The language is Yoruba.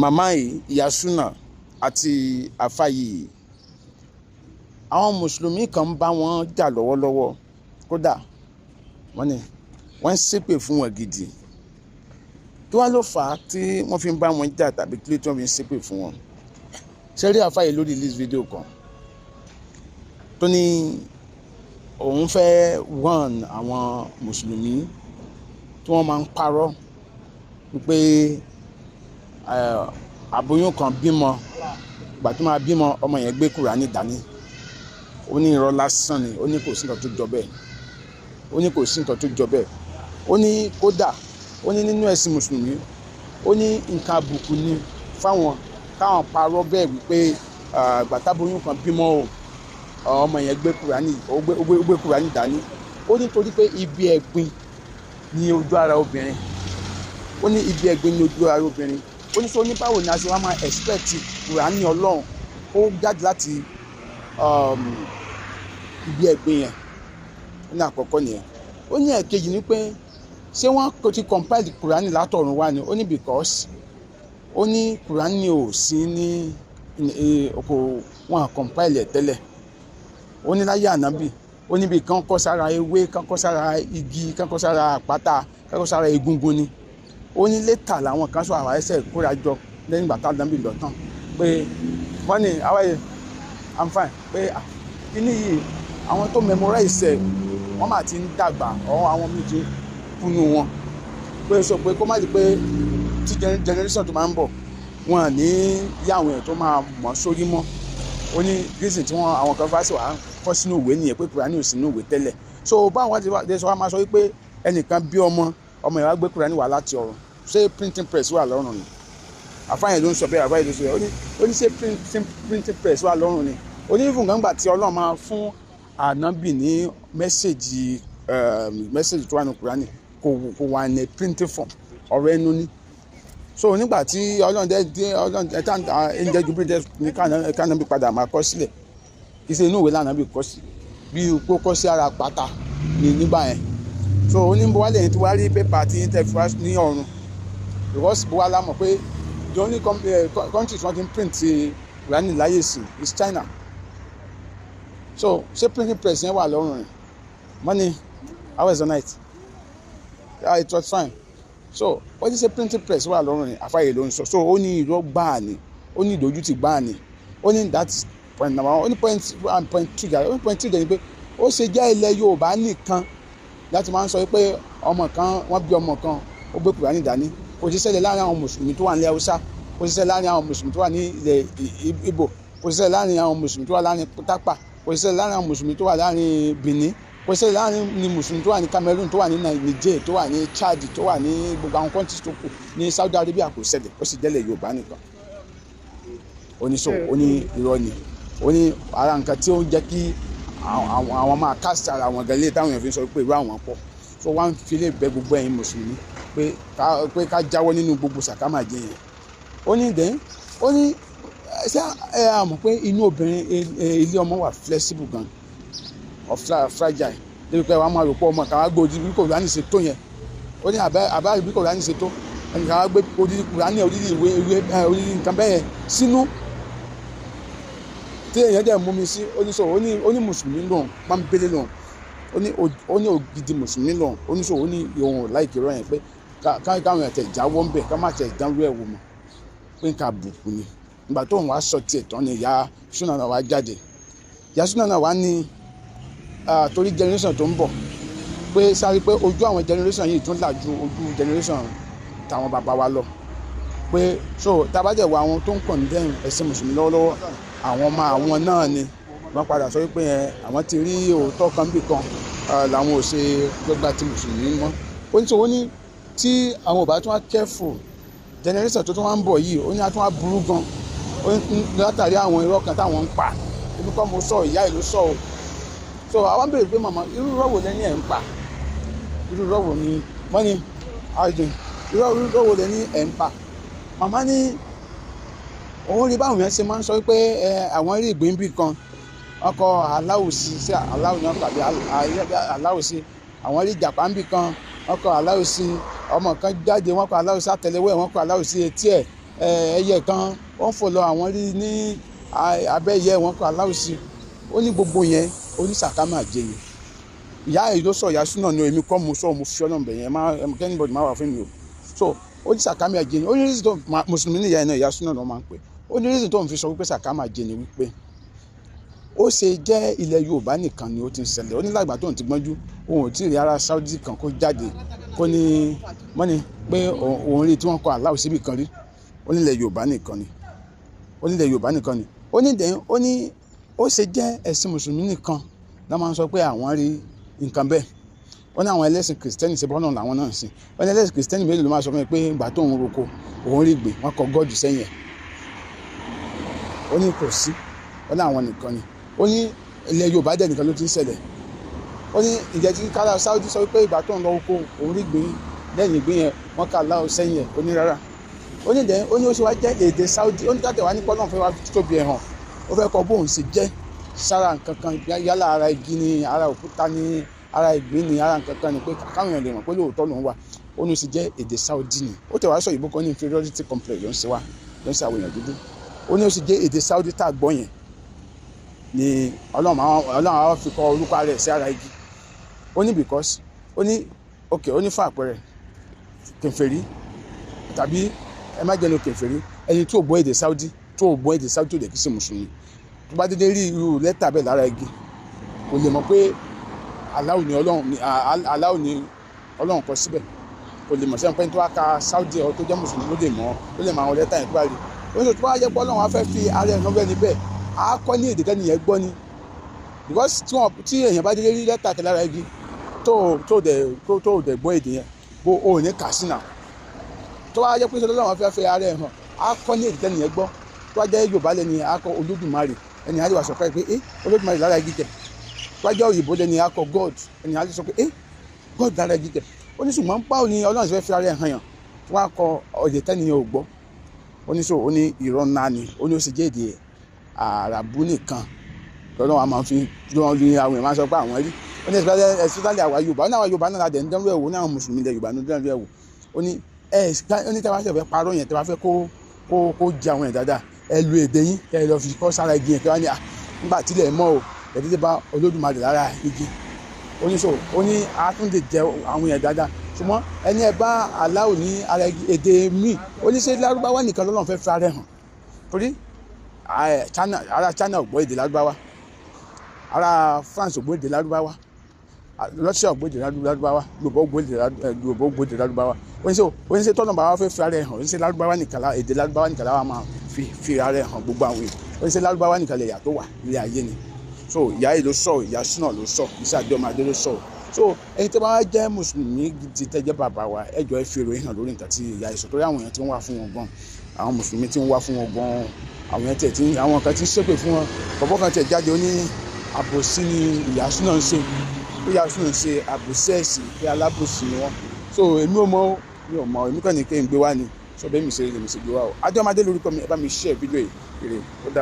màmá yìí ìyá Súnà àti àfáà yìí àwọn mùsùlùmí kan ń bá wọn jà lọ́wọ́lọ́wọ́ kódà wọ́n ń ṣépè fún wọn gidi kí wá ló fà á tí wọ́n fi ń bá wọn jà tàbí kí ló tí wọ́n fi ń ṣépè fún wọn. ṣé rí àfáà yìí lórí release video kan tó ní òun fẹ́ warn àwọn mùsùlùmí tí wọ́n máa ń parọ́ wípé aboyún kan bímọ ìgbà tó máa bímọ ọmọ yẹn gbé Kùránì dání ó ní irọ́ lásán ni ó ní kò sí nǹkan tó jọ bẹ́ẹ̀ ó ní kò sí nǹkan tó jọ bẹ́ẹ̀ ó ní kódà ó ní nínú ẹ̀sìn mùsùlùmí ó ní nǹkan àbùkù ni fáwọn káwọn parọ́ bẹ́ẹ̀ wípé ìgbà táboyún kan bímọ ọmọ yẹn gbé Kùránì dání ó ní torí pé ibi ẹ̀gbin ní ojú ara obìnrin ó ní ibi ẹ̀gbin ní ojú ara obìnrin ó ní sọ ní báwo ni a ṣe wá máa expect Kùránì Ọlọ́run ó jáde láti ibi ẹ̀gbin yẹn ó ní àkọ́kọ́ nìyẹn ó ní ẹ̀kejì ni pé ṣé wọ́n kò ti compile Kùránì látọ̀run wá ni ó ní because ó ní Kùránì ò sí ní wọn compile ẹ̀ tẹ́lẹ̀ ó ní láyé ànábì ó níbi kan kọ́ sára ewé kan kọ́ sára igi kan kọ́ sára àpáta kan kọ́ sára egungun ni ó ní létà làwọn kan sọ àwọn ẹsẹ̀ kóra jọ lẹ́yìn ìgbà tá ànábì lọ tán pé wọ́n ní àwáyé I'm fine pé kíní yìí àwọn tó memorize ẹ̀ wọ́n máa ti ń dàgbà ọ̀hún àwọn méje kúnnú wọn pé sọ pé kó má di pé tí generation tó máa ń bọ̀ wọn à ní yá àwọn èèyàn tó máa mọ̀ sórí mọ́ ó ní reason tí wọ́n àwọn kan fásitì wà kọ́ sínú ìwé nìyẹn pé Kùránì ò sínú ìwé tẹ́lẹ̀ so báwọn ti sọ wá máa sọ wípé ẹnìkan bí ọmọ yẹn wá gbé Kùránì wá láti ọ̀run ṣé printing press wà lọ́rùn ni àfáàyàn ló ń sọ bẹ́ẹ̀ àfáàyàn ló ń sọ bẹ́ẹ̀ ó ní ṣé printing press wà lọ́rùn ni ó ní ìfúngàngbà tí Ọlọ́run máa fún ànábì ní mẹ́sẹ̀gì tó wà ní Kùránì kò wà ní printing form ọ̀rọ̀ ẹnu ni so nígbà tí Ọlọ́run ẹ̀ńjẹ́ ju printing ní kánábì padà máa kọ sílẹ̀ kì í ṣe inú ìwé lànàbì kọ sí bí kó kọ sí ara pátá ní nígbà yẹn so ó ní buwálẹ̀ yẹn tí wàá rí pépà tí ń tẹ̀ fún wa ní ọ̀run because buwálẹ̀ mọ̀ pé the only country tí wọ́n ti ń print Kùránì láyé sí is China so ṣé printing press yẹn wà lọ́rùn rẹ̀ money how was the night it was fine so ó ní ṣé printing press wà lọ́rùn rẹ̀ àfáàyè ló ń sọ so ó ní irọ́ gbáà ni ó ní ìdójútì gbáà ni ó ní that is point number one ó ní point two gàdá ó ní point two gàdá ni pé ó ṣe jẹ́ ilẹ̀ Yorùbá nìkan láti máa ń sọ pé ọmọ kan wọ́n bí ọmọ kan ó gbé Kùránì dání kò sí ṣẹlẹ̀ láàrin àwọn mùsùlùmí tó wà ní Haúsá kò sí ṣẹlẹ̀ láàrin àwọn mùsùlùmí tó wà ní ilẹ̀ Ìgbò kò sí ṣẹlẹ̀ láàrin àwọn mùsùlùmí tó wà láàrin Tápà kò sí ṣẹlẹ̀ láàrin àwọn mùsùlùmí tó wà láàrin Benin kò sí ṣẹlẹ̀ láàrin mùsùlùmí tó wà ní Cameroon tó wà ní Niger tó wà ní Chad tó wà ní gbogbo àwọn countries tó kù ní Saudi Arabia kò ṣẹlẹ̀ ó sì jẹ́lẹ̀ Yorùbá nìkan oníṣò oní irọ́ ni ó ní ara nǹkan tí ó ń jẹ́ kí àwọn máa cast ara wọn gẹ́lẹ́ táwọn èèyàn fi sọ pé irú àwọn pọ̀ so wọ́n fi lè bẹ gbogbo ẹ̀yin mùsùlùmí pé ká jáwọ́ nínú gbogbo sàkámàjẹ yẹn ó ní dẹ́n ó ní ṣé ẹ mọ̀ pé inú obìnrin ilé ọmọ wà flexible gan or fragile débi pé wàá máa rò pé ọmọ kan wá gbé odidi bí Kùránì ṣe tó yẹn ó ní àbá bí Kùránì ṣe tó ẹnìkan wá gbé odidi Kùránì odidi ìwé odidi nǹkan bẹ́ẹ̀ sínú tí èèyàn dẹ̀ mú mi sí oníṣòwò ó ní mùsùlùmí lòun pàmpélé lòun ó ní ògidì mùsùlùmí lòun oníṣòwò ó ní ìhòòhùn láìkè rọ yẹn pé káwọn èèyàn tẹ̀ jáwọ́ ń bẹ̀ ká má tẹ̀ dánrú ẹ̀ wò mọ́ pé nǹkan àbùkù ni ìgbà tó ń wá sọ tiẹ̀ tán ni ìyá Súnà náà wá jáde ìyá Súnà náà wá ní torí generation tó ń bọ̀ pé sáré pé ojú àwọn generation yìí tún là ju ojú generation tàwọn bàbá wa lọ pé so tabajẹ̀ wọ àwọn tó ń condemn ẹ̀sìn mùsùlùmí lọ́wọ́lọ́wọ́ àwọn ọmọ àwọn náà ni wọ́n padà sọ wípé àwọn ti rí òótọ́ kan bí kan làwọn ò ṣe gbẹgbà tí mùsùlùmí mọ́ ó ní sọ ó ní tí àwọn ò bá tún wá careful generation tó tún wá ń bọ̀ yìí ó ní a tún wá burú gan ó ní látàrí àwọn irọ́ kan táwọn ń pa ibi kan mo sọ ìyá ìlú sọ o so àwọn béèrè pé màmá irú irọ́ wo lẹ́ni ẹ̀ ń pa irú irọ́ wo ni wọ́n ní àjùn irú irọ́ wo lẹ́ni ẹ̀ ń pa màmá ní òun rí báwọn yẹn ṣe máa ń sọ pé àwọn rí ìgbín bí kan ọkọ aláwòsí sí aláwòsí tàbí aláwòsí àwọn rí ìjàpá ń bì kan ọkọ aláwòsí ọmọ kan jáde wọn kọ aláwòsí àtẹ́lẹwọ́ wọn kọ aláwòsí etí ẹ̀ ẹyẹ kan wọ́n fò lọ àwọn rí ní abẹ́yẹ wọn kọ aláwùsí ó ní gbogbo yẹn oníṣàkámà jẹ ni ìyá yìí ló sọ ìyá súnà ní èmi kọ́ mo sọ mo fi ọlọ́mọbẹ yẹn kẹ́nìbọ̀dì má wà fún mi o so oníṣàkámà jẹ ni ó ní rísì tó mùsùlùmí ní ìyá yẹn náà ìyá súnà ló máa ń pè ó ní rísì tó ń fi sọ wípé ṣàkámà jẹ ni wípé ó ṣe jẹ́ ilẹ̀ Yorùbá nìkan ni ó ti ń ṣẹlẹ̀ ó ní lágbà tó ń ti gbọ́njú òun ò tí ì rí ara Saudi kan kó jáde kó ní mọ́ni pé òun rí tí wọ́n kọ aláwọ̀ síbì kan rí ó nílẹ̀ Yorùbá nìkan ni ó nílẹ̀ Yorùbá nìkan ni ó ní dẹ́yìn ó ní ó ṣe jẹ́ ẹ̀sìn mùsùlùmí nìkan náà máa ń sọ pé àwọn rí nǹkan bẹ́ẹ̀ ó ní àwọn ẹlẹ́sìn kìrìsìtẹ́nì ṣe bọ́ọ̀nà làwọn náà sìn ó ní ẹlẹ́sìn kìrìsìtẹ́nì mélòó ló máa sọ fún mi pé ìgbà tó ń roko òun rí gbé wọn kọ gọ́ọ̀dù sẹ́yìn ẹ̀ ó ní kò sí ó ní àwọn nìkan ni ó ní ilẹ̀ Yorùbá dẹ̀ nìkan ló ti ń ṣẹlẹ̀ ó ní ìjẹ́ tí kára Saudi sọ pé ìgbà tó ń lọ oko òun rí gbé lẹ́yìn ìgbé yẹn wọ́n kà láwọn sẹ́yìn ẹ̀ ó ní rárá ó ní dẹ̀ ó ní ó ṣe wá jẹ́ èdè Saudi ó ní káàtẹ̀ wá ní pọ́nlọ́n fẹ́ wá tóbi ẹ̀ hàn ó fẹ́ kọ́ bóun ṣe jẹ́ sára nǹkan kan yálà ara igi ni ara òkúta ni ara ìgbín ni ara nǹkan kan ni pé káwọn èèyàn lè mọ̀ pé lóòótọ́ lòun wà ó ní ó ṣe jẹ́ èdè Saudi ni ó tẹ̀ wá sọ ìbò kan ní inferiority complex ló ń ṣe wá ló ń ṣe àwọn èèyàn dúdú ó ní ó ṣe jẹ́ èdè Saudi tá a gbọ́ yẹn ni Ọlọ́run àwọn fi kọ orúkọ rẹ̀ sí ara igi ó ní because ó ní ok ó ní fún àpẹẹrẹ kèfèrí tàbí ẹ má jẹ́ ní kèfèrí ẹni tó gbọ́ èdè Saudi tó lè kí sí mùsùlùmí tó bá dédé rí irú lẹ́tà bẹ́ẹ̀ lára igi kò lè mọ̀ pé Allahu ni Ọlọ́run kọ síbẹ̀ kò lè mọ̀ sẹ́yìn pé tó wá ka Saudi ọ tó jẹ́ mùsùlùmí ló lè mọ àwọn lẹ́tà yẹn tó bá rí ó ní tó bá jẹ́ pé Ọlọ́run á fẹ́ fi ara ẹ̀ nọ́bẹ̀ níbẹ̀ á kọ́ ní èdè kẹ́ni yẹn gbọ́ ni because tí èèyàn bá dédé rí lẹ́tà kẹ́ lára igi tó dẹ̀ gbọ́ èdè yẹn bó o ní kà sí náà tó wá jẹ́ pé Ọlọ́run fẹ́ fi ara ẹ̀ hàn á kọ́ ní èdè kẹ́ni yẹn gbọ́ tó wá jẹ́ Yorùbá lẹ́ni á kọ́ Olódùmarè ẹni á lè wá sọ pé Olódùmarè lára igi kẹ̀ tó wá jẹ́ òyìnbó lẹ́ni á kọ́ God ẹni á lè sọ pé God lára igi kẹ̀ ó ní ṣùgbọ́n báwo ni Ọlọ́run fẹ́ fi ara ẹ̀ hàn yàn tó wá kọ ọ̀dẹ̀ tẹ́ni yẹn ò gbọ́ ó ní sọ ó ní ìrọ̀ ńlá ni ó ní ó sì jẹ́ èdè Àràbù nìkan lọ́dọ̀ wọn máa fi lọ́wọ́ ní àwọn èèyàn máa sọ pé àwọn rí ó ní especially àwa Yorùbá ó ní àwọn Yorùbá náà la dẹ̀ ń dánwó ẹ̀wò ní àwọn mùsùlùmí ilẹ̀ Yorùbá ní dánwó ẹ̀wò ó ní tẹ́wọ́ fẹ́ parọ́ yẹn tẹ́wọ́ fẹ́ kó jẹ àwọn yẹn dáadáa ẹ lu èdè yín kẹ́ ẹ lọ fi kọ́ sára igi yẹn tẹ́wọ́ ní nígbà tílẹ̀ mọ́ o ẹ̀dí bá Olódùmarè lára igi ó ní sọ ó ní àtúndè jẹ àwọn yẹn dáadáa ṣùgbọ́n ẹni ẹ bá Allahu ní ara èdè míì ó ní ṣe Lárúbáwá nìkan lọ́lọ́run fẹ́ fi ara hàn torí ara China ò gbọ́ èdè Lárúbáwá ara France ò gbọ́ èdè Lárúbáwá Russia ò gbọ́ èdè Lárúbáwá Yorùbá ò gbọ́ èdè Lárúbáwá ó ní ṣe tọ́nà bá wá fẹ́ fi ara hàn ó ní ṣe Lárúbáwá nìkan èdè Lárúbáwá nìkan láwa máa fi ara hàn gbogbo àwọn èèyàn ó ní ṣe Lárúbáwá nìkan lè yà tó wà ilé ayé ni so ìyá yìí ló sọ ìyá súnà ló sọ iṣẹ́ àjọmọdé ló sọ so ẹni tó bá jẹ́ mùsùlùmí gidi tẹ́jẹ́ bàbá wa ẹjọ́ ẹ fi ìròyìn hàn lórí nǹkan tí ìyá yìí sọ torí àwọn èèyàn tí ń wá fún wọn gan àwọn mùsùlùmí tí ń wá fún wọn gan àwọn yẹn tẹ̀ tí àwọn kan ti ń ṣépè fún wọn bọ̀bọ̀ kan tẹ̀ jáde ó ní àbòsí ni ìyá súnà ń ṣe ó yà súnà ń ṣe àbòsí ẹ̀sìn pé alábòsí ni wọ́n so èmi ò mọ èmi kàn ní kí n gbé wá ni sọ bẹ́ẹ̀ mi ṣe lè mi ṣe gbé wá o Adéọmọdé lórúkọ mi ẹ bá mi share fídíò yìí kéré ó dá.